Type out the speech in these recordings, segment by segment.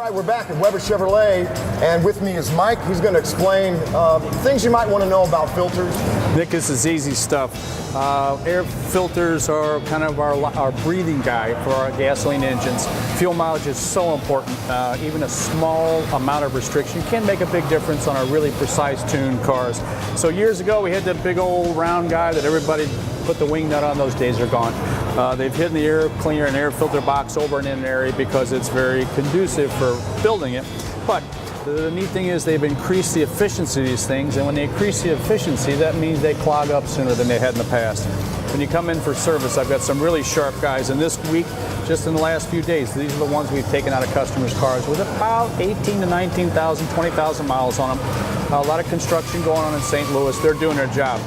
right, we're back at Weber Chevrolet, and with me is Mike. He's going to explain things you might want to know about filters. Nick, this is easy stuff. Air filters are kind of our breathing guide for our gasoline engines. Fuel mileage is so important. Even a small amount of restriction can make a big difference on our really precise tuned cars. So years ago, we had that big old round guy that everybody put the wing nut on. Those days are gone. They've hidden the air cleaner and air filter box over in an area because it's very conducive for building it. But the neat thing is they've increased the efficiency of these things, and when they increase the efficiency, that means they clog up sooner than they had in the past. When you come in for service, I've got some really sharp guys, and this week, just in the last few days, these are the ones we've taken out of customers' cars with about 18 to 19,000, 20,000 miles on them. A lot of construction going on in St. Louis. They're doing their job.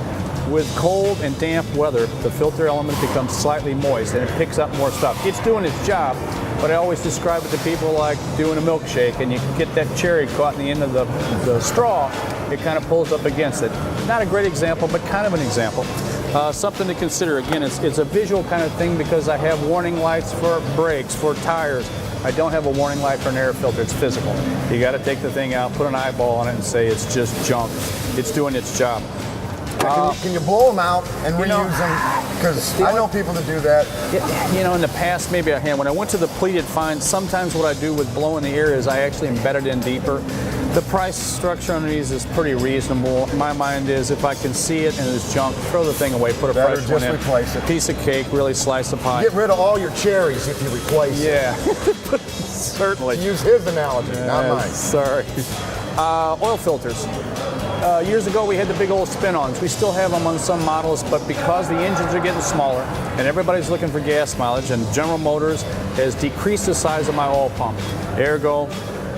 With cold and damp weather, the filter element becomes slightly moist and it picks up more stuff. It's doing its job, but I always describe it to people like doing a milkshake, and you can get that cherry caught in the end of the straw. It kind of pulls up against it. Not a great example, but kind of an example. Something to consider. Again, it's a visual kind of thing because I have warning lights for brakes, for tires. I don't have a warning light for an air filter. It's physical. You got to take the thing out, put an eyeball on it, and say it's just junk. It's doing its job. Can you blow them out and reuse them? Because I know people that do that. You know, in the past, maybe I had. When I went to the pleated fine, sometimes what I do with blowing the air is I actually embed it in deeper. The price structure on these is pretty reasonable. My mind is if I can see it and it's junk, throw the thing away, put a fresh one in. Replace it. Piece of cake, really slice the pie. Get rid of all your cherries if you replace it. Yeah, certainly. To use his analogy, not mine. Sorry. Oil filters. Years ago, we had the big old spin-ons. We still have them on some models, but because the engines are getting smaller and everybody's looking for gas mileage, and General Motors has decreased the size of my oil pump. Ergo,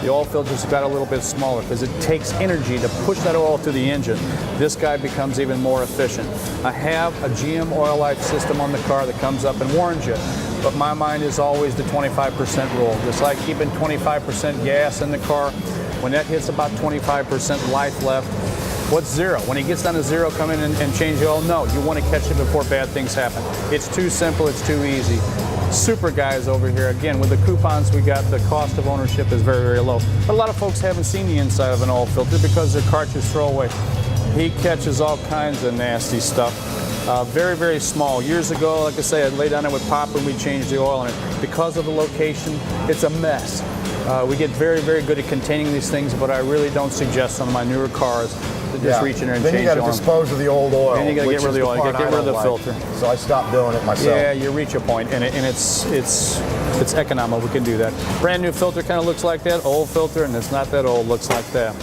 the oil filters got a little bit smaller because it takes energy to push that oil through the engine. This guy becomes even more efficient. I have a GM oil life system on the car that comes up and warns you, but my mind is always the 25% rule. Just like keeping 25% gas in the car, when that hits about 25% life left, what's zero? When it gets down to zero, come in and change the oil? No, you want to catch it before bad things happen. It's too simple, it's too easy. Super guys over here. Again, with the coupons we got, the cost of ownership is very, very low. But a lot of folks haven't seen the inside of an oil filter because their cartridge throwaway. He catches all kinds of nasty stuff. Very, very small. Years ago, like I say, I'd lay down there with Pop and we changed the oil in it. Because of the location, it's a mess. We get very, very good at containing these things, but I really don't suggest on my newer cars to just reach in there and change the oil. Then you got to dispose of the old oil. Then you got to get rid of the oil. You got to get rid of the filter. So I stopped doing it myself. Yeah, you reach a point, and it's economical. We can do that. Brand new filter kind of looks like that. Old filter, and it's not that old. Looks like that.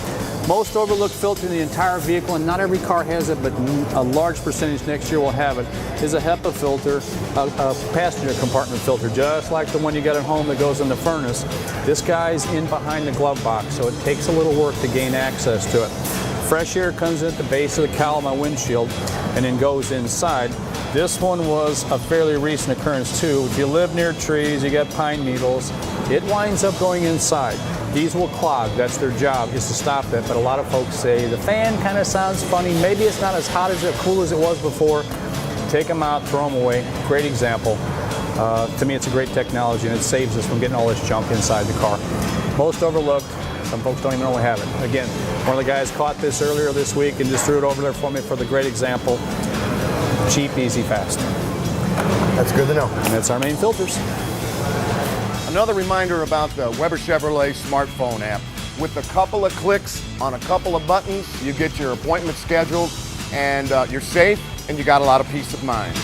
Most overlooked filter in the entire vehicle, and not every car has it, but a large percentage next year will have it, is a HEPA filter, a passenger compartment filter, just like the one you got at home that goes in the furnace. This guy's in behind the glove box, so it takes a little work to gain access to it. Fresh air comes in at the base of the cowl of my windshield and then goes inside. This one was a fairly recent occurrence too. If you live near trees, you got pine needles, it winds up going inside. These will clog. That's their job, is to stop that. But a lot of folks say the fan kind of sounds funny. Maybe it's not as hot as cool as it was before. Take them out, throw them away. Great example. To me, it's a great technology, and it saves us from getting all this junk inside the car. Most overlooked. Some folks don't even know we have it. Again, one of the guys caught this earlier this week and just threw it over there for me for the great example. Cheap, easy, fast. That's good to know. And that's our main filters. Another reminder about the Weber Chevrolet smartphone app. With a couple of clicks on a couple of buttons, you get your appointment scheduled, and you're safe, and you got a lot of peace of mind.